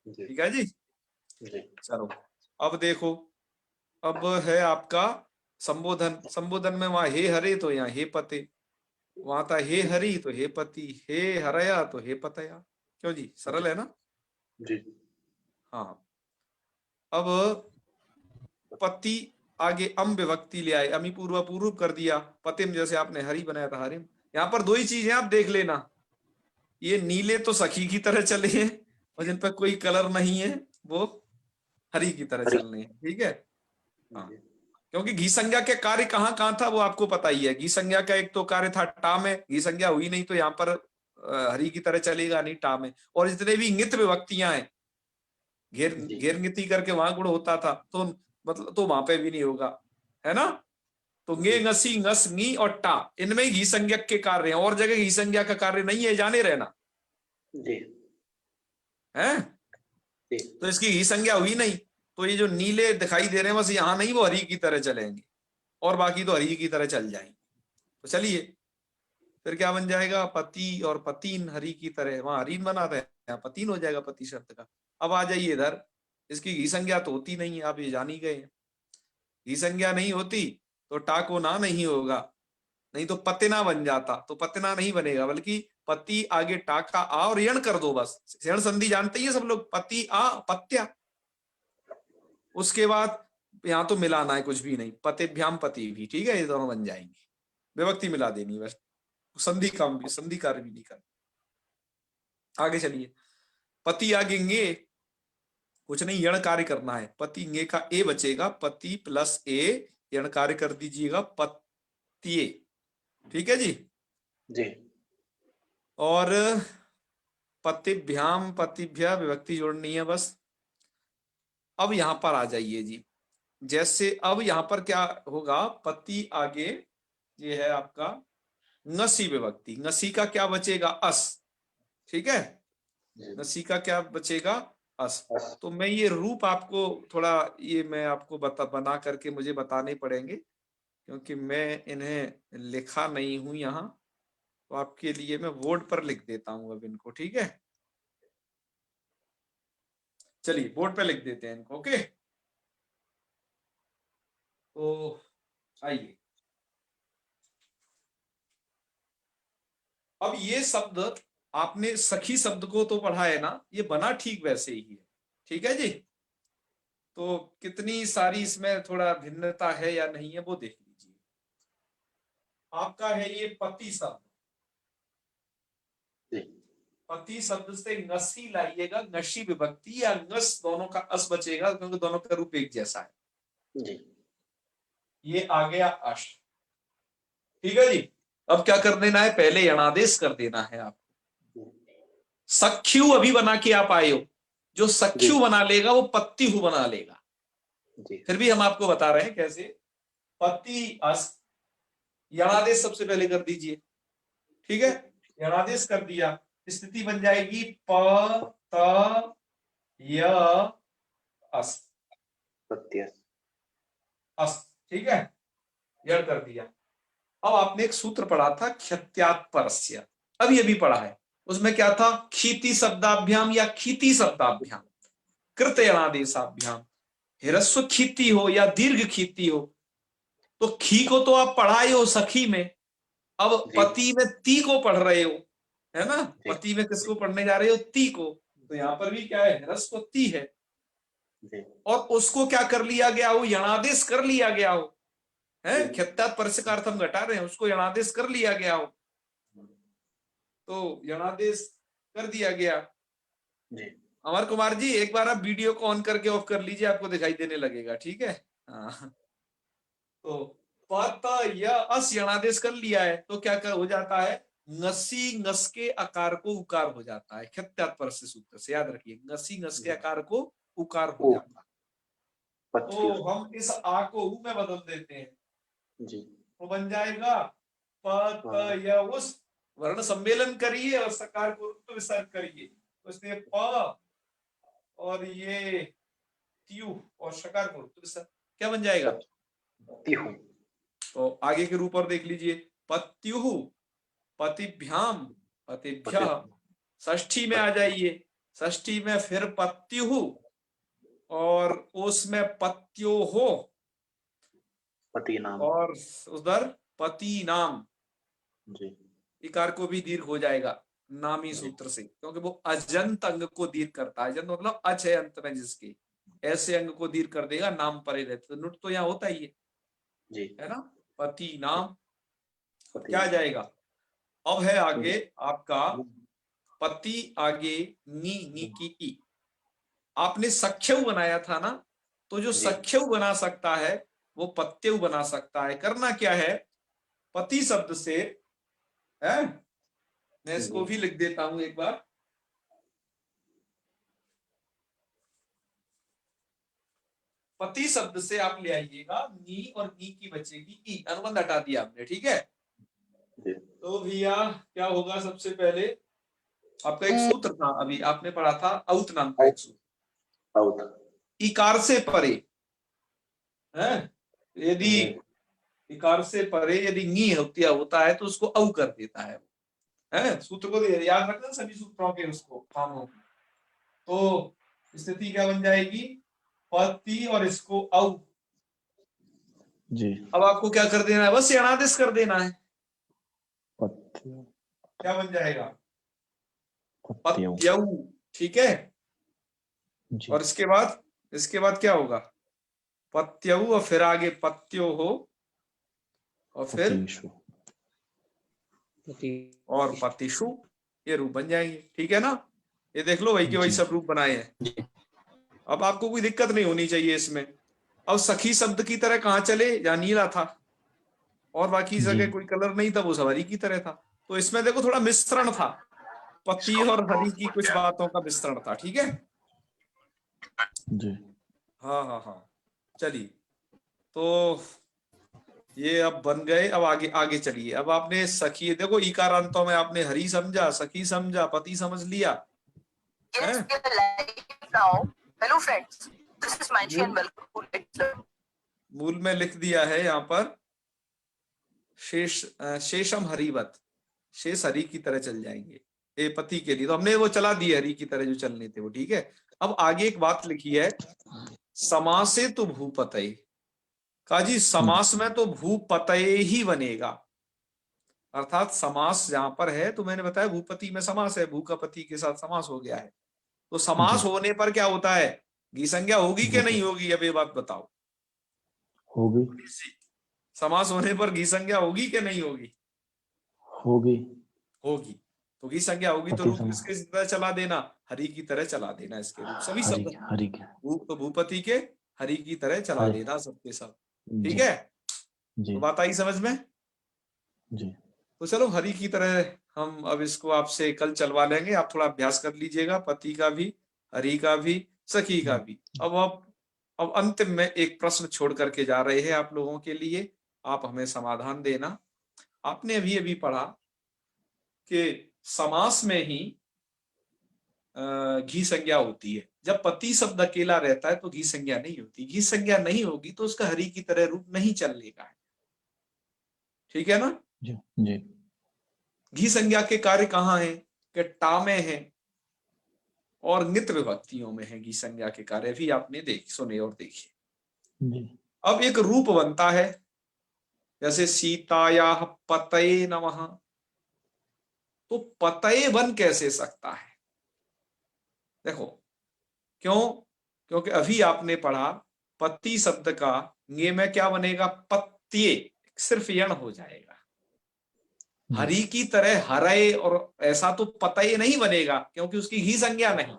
ठीक है जी। चलो अब देखो, अब है आपका संबोधन। संबोधन में वहां हे हरे तो यहाँ हे पते, वहां था हे हरि तो हे पति, हे हरया तो हे पतया। क्यों जी, सरल है ना जी। हाँ। अब पति आगे अम विभक्ति ले आए, अमी पूर्व पूर्व कर दिया, पतिम जैसे आपने हरि बनाया था हरिम। यहाँ पर 2 ही चीजें आप देख लेना, ये नीले तो सखी की तरह चले हैं, और जिन पर कोई कलर नहीं है वो हरि की तरह चलने हैं, ठीक है हाँ। क्योंकि घी संज्ञा के कार्य कहाँ कहाँ था वो आपको पता ही है। घी संज्ञा का एक तो कार्य था टा में, घी संज्ञा हुई नहीं तो यहाँ पर हरि की तरह चलेगा नहीं टा में। और जितने भी इंगित विभक्तियां हैं, घेर नीति करके वहां गुण होता था, तो मतलब तो वहां पे भी नहीं होगा, है ना। तो गे ngसी ngस नी और टा, इनमें ही घी संज्ञा के कार्य हैं, और जगह घी संज्ञा का कार्य नहीं है, जाने रहना जी। है। तो इसकी घी संज्ञा हुई नहीं, तो ये जो नीले दिखाई दे रहे हैं बस यहाँ नहीं, वो हरि की तरह चलेंगे, और बाकी तो हरि की तरह चल जाएंगे। तो चलिए फिर क्या बन जाएगा, पति और पतीन हरि की तरह, वहां हरिन बना था, यहाँ पतीन हो जाएगा पति शब्द का। अब आ जाइए इधर, इसकी घी संज्ञा तो होती नहीं है, आप ये जान ही गए। घी संज्ञा नहीं होती तो टा को ना नहीं होगा, नहीं तो पतना बन जाता, तो पतना नहीं बनेगा, बल्कि पति आगे टा का आ और यण कर दो, बस यण संधि जानते ही है सब लोग, पति आ पत्या। उसके बाद यहाँ तो मिलाना है कुछ भी नहीं, पतिभ्याम पति भी, ठीक है, ये दोनों बन जाएंगे, विभक्ति मिला देनी बस, संधि काम भी, संधि कार्य भी नहीं करना। आगे चलिए, पति आगे गे, कुछ नहीं यण कार्य करना है, पति गे का ए बचेगा, पति प्लस ए, यण कार्य कर दीजिएगा पत्ये, ठीक है जी जी। और पतिभ्याम पतिभ्या विभक्ति जोड़नी है बस। अब यहां पर आ जाइए जी, जैसे अब यहां पर क्या होगा, पति आगे ये है आपका ngसी विभक्ति, ngसी का क्या बचेगा, अस, ठीक है, ngसी का क्या बचेगा, अस। तो मैं ये रूप आपको थोड़ा, ये मैं आपको बना करके मुझे बताने पड़ेंगे, क्योंकि मैं इन्हें लिखा नहीं हूं यहाँ, तो आपके लिए मैं बोर्ड पर लिख देता हूं अब इनको, ठीक है। चलिए बोर्ड पे लिख देते हैं इनको, ओके। तो आइए, अब ये शब्द आपने सखी शब्द को तो पढ़ा है ना, ये बना ठीक वैसे ही है, ठीक है जी। तो कितनी सारी इसमें थोड़ा भिन्नता है या नहीं है वो देख लीजिए। आपका है ये पति शब्द, पति शब्द से ngसी लाइएगा, ngशी विभक्ति या ngस, दोनों का अस बचेगा क्योंकि दोनों का रूप एक जैसा है। जी ये आ गया अश। ठीक है जी। अब क्या कर देना है, पहले यणादेश कर देना है आपको। सख्यु अभी बना के आप आए हो, जो सख्यु बना लेगा वो पत्तिहु बना लेगा। जी फिर भी हम आपको बता रहे हैं कैसे। पति अस, यणादेश सबसे पहले कर दीजिए। ठीक है, यणादेश कर दिया, स्थिति बन जाएगी प त य अस, प्रत्यय अस। ठीक है, यण कर दिया। अब आपने एक सूत्र पढ़ा था क्षत्यात्परस्य, अभी अभी पढ़ा है, उसमें क्या था, खीति शब्दाभ्याम या खीति शब्दाभ्याम कृत यणादेशाभ्याम हिरस्व खीति हो या दीर्घ खीति हो। तो खी को तो आप पढ़ाए हो सखी में, अब जी। पति में ती को पढ़ रहे हो, है ना। जी। पति में किसको पढ़ने जा रहे हो, ती को। तो यहाँ पर भी क्या है, हिरस्व ती है, जी और उसको क्या कर लिया गया हो, यणादेश कर लिया गया हो, है जी। क्षत्यात्पर्य का अर्थ हम घटा रहे हैं, उसको यणादेश कर लिया गया हो, तो यणादेश कर दिया गया। जी अमर कुमार जी एक बार आप वीडियो को ऑन करके ऑफ कर लीजिए, आपको दिखाई देने लगेगा। ठीक है, हाँ। तो पत या अस यणादेश कर लिया है, तो क्या कर हो जाता है, ngसी ngस के आकार को उकार हो जाता है। क्षत्यात्पर्य सूत्र से याद रखिए, ngसी ngस के आकार को उकार हो जाता है। पत्तिहु तो हम इस आ को उ में बदल देते हैं, जी तो बन जाएगा पत या उस, वर्ण सम्मेलन करिए और सकार को रुत्व विसर्ग करिए, तो इसलिए प और ये त्यू और शकार को रुत्व विसर्ग, क्या बन जाएगा, पत्तिहु। तो आगे के रूप और देख लीजिए, पत्युहु, पतिभ्याम, पतिभ्यः, षष्ठी में आ जाइए, षष्ठी में फिर पत्युहु और उसमें पत्योहो, पति नाम और उधर पति नाम, जी इकार को भी दीर्घ हो जाएगा नामी सूत्र से, क्योंकि वो अजंत अंग को दीर्घ करता है। अजंत मतलब अच है अंत में जिसके, ऐसे अंग को दीर्घ कर देगा, नाम परे रहते, तो नुट तो यहाँ होता ही है, जी है ना। पति नाम पति क्या नाम। जाएगा, अब है आगे आपका पति, आगे नी, नी की ई। आपने सख्यु बनाया था ना, तो जो जी। सख्यु बना सकता है वो पत्यु बना सकता है। करना क्या है, पति शब्द से है, मैं इसको भी लिख देता हूं एक बार, पति शब्द से आप ले आइएगा नी, और नी की बचेगी ई, अनुबंध हटा दिया आपने। ठीक है, जी तो भैया क्या होगा, सबसे पहले आपका एक सूत्र था, अभी आपने पढ़ा था औत नाम का एक सूत्र, औत इकार से परे है, यदि इकार से परे यदि नी होता है तो उसको औ कर देता है सूत्र को याद रखना सभी सूत्रों के उसको कामों की। तो स्थिति क्या बन जाएगी, पति और इसको औ जी। अब आपको क्या कर देना है, बस यणादेश कर देना है, पत्तियों क्या बन जाएगा, पत्तियों पत्यौ। ठीक है, जी। और इसके बाद क्या होगा, पत्यौ और फिर आगे पत्यो हो और फिर पतिषु और पतिषु, ये रूप बन जाएंगे। ठीक है ना, ये देख लो भाई कि वही जी। सब रूप बनाए हैं। अब आपको कोई दिक्कत नहीं होनी चाहिए इसमें। अब सखी शब्द की तरह कहाँ चले, जहाँ नीला था और बाकी जगह जी। कोई कलर नहीं था, वो सब हरी की तरह था। तो इसमें देखो थोड़ा मिश्रण था, पति और हरी की कुछ बातों का मिश्रण था। ठीक है, जी। हाँ हाँ हाँ, चलिए, तो ये अब बन गए। अब आगे आगे चलिए। अब आपने सखी, देखो इकारांतों में आपने हरी समझा, सखी समझा, पति समझ लिया है? Hello friends, this is Manshi and welcome to Let's Learn. मूल में लिख दिया है यहाँ पर शेषम हरिवत, शेष हरी की तरह चल जाएंगे ए पति के लिए, तो हमने वो चला दिए हरी की तरह जो चलने थे वो। ठीक है, अब आगे एक बात लिखी है, समासे तो भूपतये, कहा जी समास में तो भूपतये ही बनेगा, अर्थात समास जहां पर है, तो मैंने बताया भूपति में समास है, भू का पति के साथ समास हो गया है, तो समास होने पर क्या होता है, गी संज्ञा होगी कि नहीं होगी, अब ये बात बताओ। होगी। समास होने पर गी संज्ञा होगी कि नहीं होगी, होगी। होगी। तो घी संज्ञा होगी तो पति रूप संज्ञा। किसके तरह चला देना, हरि की तरह चला देना इसके रूप, सभी हरि शब्द हरि के भूप तो भूपति के, हरि की तरह चला हरि। देना सबके सब, ठीक जी है। जी तो बात आई समझ में। जी तो चलो हरि की तरह हम अब इसको आपसे कल चलवा लेंगे, आप थोड़ा अभ्यास कर लीजिएगा, पति का भी, हरि का भी, सखी का भी। अब अंतिम में एक प्रश्न छोड़ करके जा रहे हैं आप लोगों के लिए, आप हमें समाधान देना। आपने अभी अभी पढ़ा कि समास में ही घी संज्ञा होती है, जब पति शब्द अकेला रहता है तो घी संज्ञा नहीं होती, घी संज्ञा नहीं होगी तो उसका हरि की तरह रूप नहीं चलेगा, ठीक है ना। जी जी घी संज्ञा के कार्य कहाँ है, कि टा में है और नित विभक्तियों में है, घी संज्ञा के कार्य भी आपने सुने और देखे। जी अब एक रूप बनता है, जैसे सीताया पतये नमः, तो पतये बन कैसे सकता है, देखो क्यों, क्योंकि अभी आपने पढ़ा पति शब्द का गे में क्या बनेगा, पत्ये, सिर्फ यण हो जाएगा, हरि की तरह हरय और ऐसा तो पतये नहीं बनेगा, क्योंकि उसकी घी संज्ञा नहीं,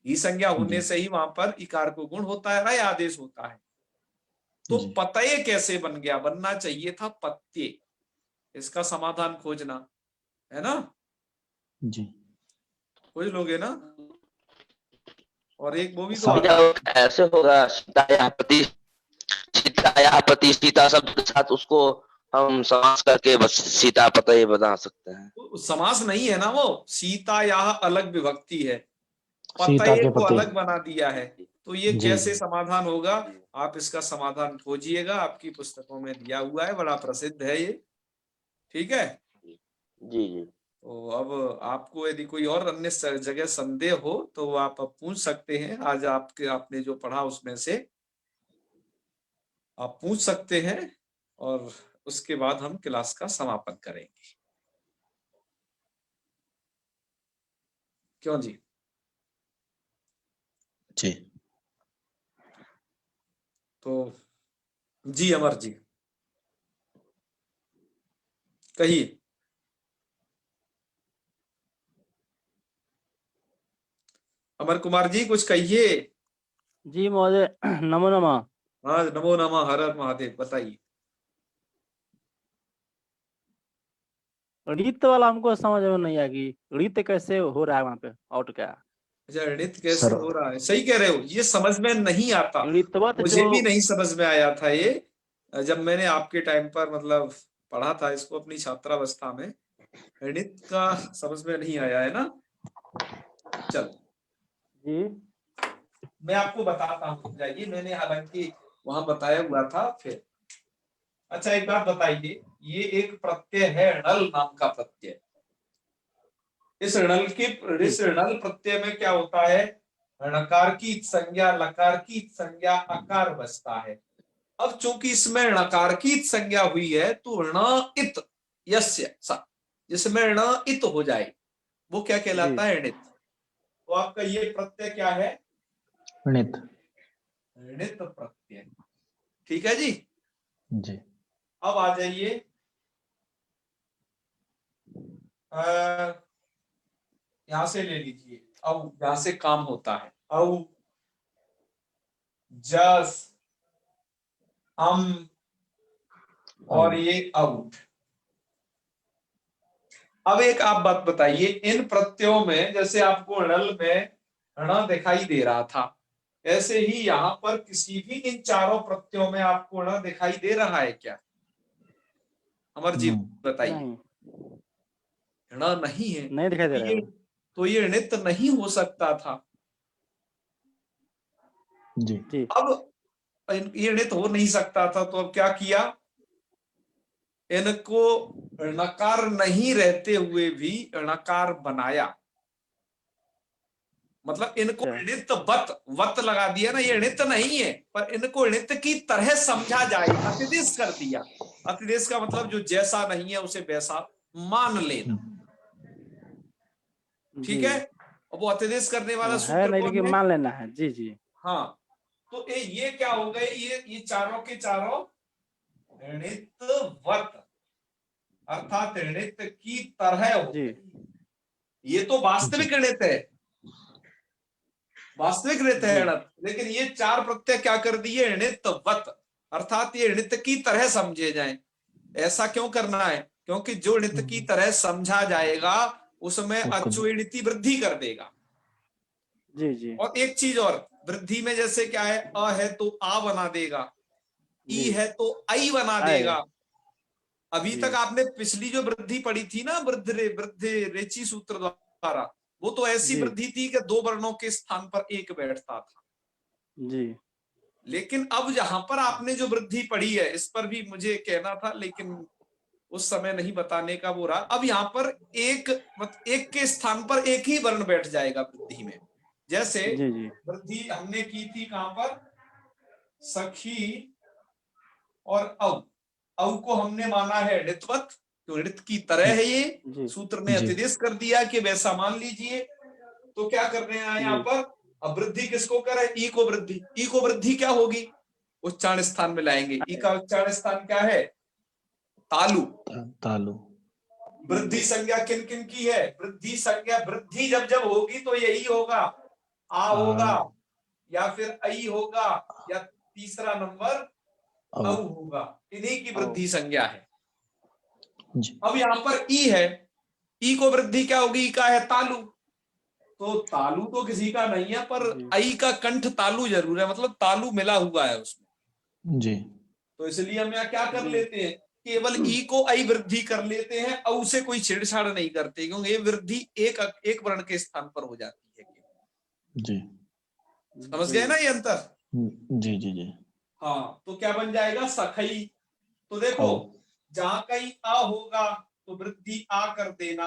घी संज्ञा होने से ही वहां पर इकार को गुण होता है, रय आदेश होता है। तो जी। पतये कैसे बन गया, बनना चाहिए था पत्ये, इसका समाधान खोजना है ना, जी खोज लोगे ना। और एक वो भी तो समझा, ऐसे होगा सीताया पति सीता शब्द के साथ उसको हम समास करके बस सीता पतये बना सकते हैं। तो समास नहीं है ना वो, सीता यहाँ अलग विभक्ति है, सीता पतये के को पति। अलग बना दिया है, तो ये जी। कैसे समाधान होगा, आप इसका समाधान खोजिएगा, आपकी पुस्तकों में दिया हुआ है, बड़ा प्रसिद्ध है ये, ठीक है। जी जी तो अब आपको यदि कोई और अन्य जगह संदेह हो तो आप अब पूछ सकते हैं, आज आपने जो पढ़ा उसमें से आप पूछ सकते हैं, और उसके बाद हम क्लास का समापन करेंगे, क्यों जी। जी तो जी अमर जी कहिए। अमर कुमार जी कुछ कहिए। जी महोदय, नमो नमः। हाँ नमो नमः, हर हर महादेव, बताइए। रीत वाला हमको समझ में नहीं आया कि रीत कैसे हो रहा है वहाँ पे, आउट क्या अच्छा ऋत कैसे सर हो रहा है, सही कह रहे हो, ये समझ में नहीं आता, ऋतवत मुझे जो भी नहीं समझ में आया था ये, जब मैंने आपके टाइम पर मतलब पढ़ा था इसको अपनी छात्रावस्था में, ऋत का समझ में नहीं आया है ना। चलो जी मैं आपको बताता हूँ, जाइए, मैंने हालांकि वहां बताया हुआ था फिर। अच्छा एक बात बताइए, ये एक प्रत्यय है णल नाम का प्रत्यय, इस णल प्रत्यय में क्या होता है, णकार की संज्ञा लकार की संज्ञा आकार बचता है। अब चूंकि इसमें णकार की संज्ञा हुई है तो ण इत यस्य सा, जिसमें ण इत हो जाए वो क्या कहलाता है, णित। तो आपका ये प्रत्यय क्या है, णित। णित प्रत्यय, ठीक है जी। जी अब आ जाइए, यहां से ले लीजिए, अब यहां से काम होता है, औ जस और ये आउट। अब एक आप बात बताइए, इन प्रत्ययों में जैसे आपको णल में ण दिखाई दे रहा था, ऐसे ही यहां पर किसी भी इन चारों प्रत्ययों में आपको ण दिखाई दे रहा है क्या, अमर जी बताइए। नहीं ण नहीं है, नहीं दिखाई दे रहा है। तो ये णित नहीं हो सकता था। जी जी अब ये णित हो नहीं सकता था, तो अब क्या किया, इनको णकार नहीं रहते हुए भी णकार बनाया, मतलब इनको णित वत लगा दिया ना, ये णित नहीं है पर इनको णित की तरह समझा जाए, अतिदेश कर दिया। अतिदेश का मतलब जो जैसा नहीं है उसे वैसा मान लेना, ठीक है। और वो अतिदेश करने वाला है सूत्र नहीं कौन लेकिन है, मान लेना है। जी जी हाँ। तो ये क्या हो गए, ये चारों के चारों णित वत, अर्थात णित की तरह हो जी गई, ये तो वास्तविक ऋणित है, वास्तविक ऋणित है ऋणत, लेकिन ये चार प्रत्यय क्या कर दिए, ऋणितवत, अर्थात ये ऋणित की तरह समझे जाएं। ऐसा क्यों करना है, क्योंकि जो ऋणित की तरह समझा जाएगा उसमें अचुइणिति वृद्धि कर देगा। जी जी और एक चीज और, वृद्धि में जैसे क्या है, अ है तो आ बना देगा, ई है तो आई बना देगा। अभी तक आपने पिछली जो वृद्धि पढ़ी थी ना, वृद्धि रेची सूत्र द्वारा, वो तो ऐसी वृद्धि थी कि दो वर्णों के स्थान पर एक बैठता था। जी लेकिन अब जहां पर आपने जो वृद्धि पढ़ी है, इस पर भी मुझे कहना था लेकिन उस समय नहीं बताने का वो रहा। अब यहाँ पर एक के स्थान पर एक ही वर्ण बैठ जाएगा वृद्धि में। जैसे जी जी वृद्धि हमने की थी कहां पर, सखी और अव को हमने माना है ऋतवत, तो ऋत की तरह है ये, जी सूत्र ने जी। अतिदेश कर दिया कि वैसा मान लीजिए। तो क्या कर रहे हैं यहाँ पर, अब वृद्धि किसको करे, ई को वृद्धि। ई को वृद्धि क्या होगी, उच्चारण स्थान में लाएंगे। ई का उच्चारण स्थान क्या है, तालु। तालु। वृद्धि संज्ञा किन किन की है, वृद्धि संज्ञा, वृद्धि जब जब होगी तो यही होगा, आ होगा या फिर आई होगा या तीसरा नंबर औ होगा, इन्हीं की वृद्धि संज्ञा है। जी अब यहाँ पर ई है, ई को वृद्धि क्या होगी, ई का है तालु, तो तालु तो किसी का नहीं है, पर आई का कंठ तालु जरूर है, मतलब तालु मिला हुआ है उसमें। जी तो इसलिए हम यहाँ क्या कर लेते हैं, केवल ई को आई वृद्धि कर लेते हैं, औ से कोई छेड़छाड़ नहीं करते, क्योंकि ये वृद्धि एक वर्ण के स्थान पर हो जाती है। जी समझ गए ना ये अंतर। जी जी जी। हाँ, तो क्या बन जाएगा, सखई। तो देखो जहां कहीं आ होगा तो वृद्धि आ कर देना,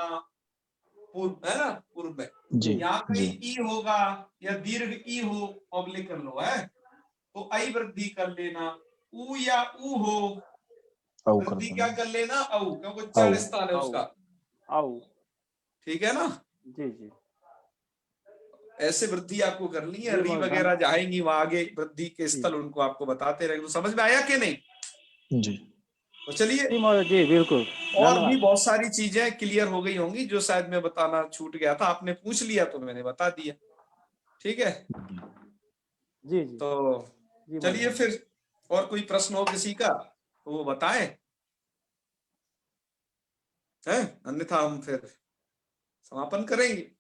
पूर्व है ना, पूर्व में। जी यहाँ जी कहीं ई होगा या दीर्घ ई हो, ऑब्लिक कर लो है, तो आई वृद्धि कर लेना। ऊ या ऊ हो, वृद्धि क्या कर लेना, औ, क्योंकि उच्चारण स्थान है उसका। आओ ठीक है ना, जी जी ऐसे वृद्धि आपको करनी है। जी, री वगैरह जाएंगी वहां आगे वृद्धि के स्थल, उनको आपको बताते रहेंगे। तो समझ में आया कि नहीं। जी तो चलिए, जी महोदय जी बिल्कुल, और धन्यवाद। भी बहुत सारी चीजें क्लियर हो गई होंगी जो शायद मैं बताना छूट गया था, आपने पूछ लिया तो मैंने बता दिया। ठीक है, जी जी तो जी चलिए महोदय। फिर, और कोई प्रश्न हो किसी का तो वो बताएं, है, अन्यथा हम फिर समापन करेंगे।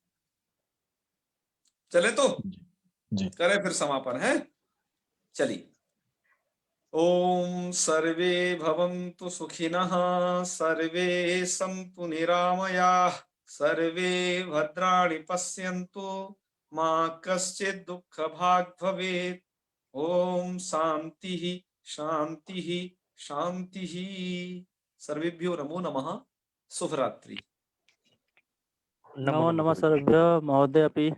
चले तो जी करें फिर समापन, है। चलिए, ओम सर्वे भवन्तु सुखिनः, सर्वे सन्तु निरामयाः, सर्वे भद्राणि पश्यन्तु, मा कश्चित् दुःखभाग् भवेत्। ओम शांति शांति शांति। सर्वेभ्यो नमो नमः। शुभरात्रि। नमो नमः सर्वेभ्यः महोदय अपि।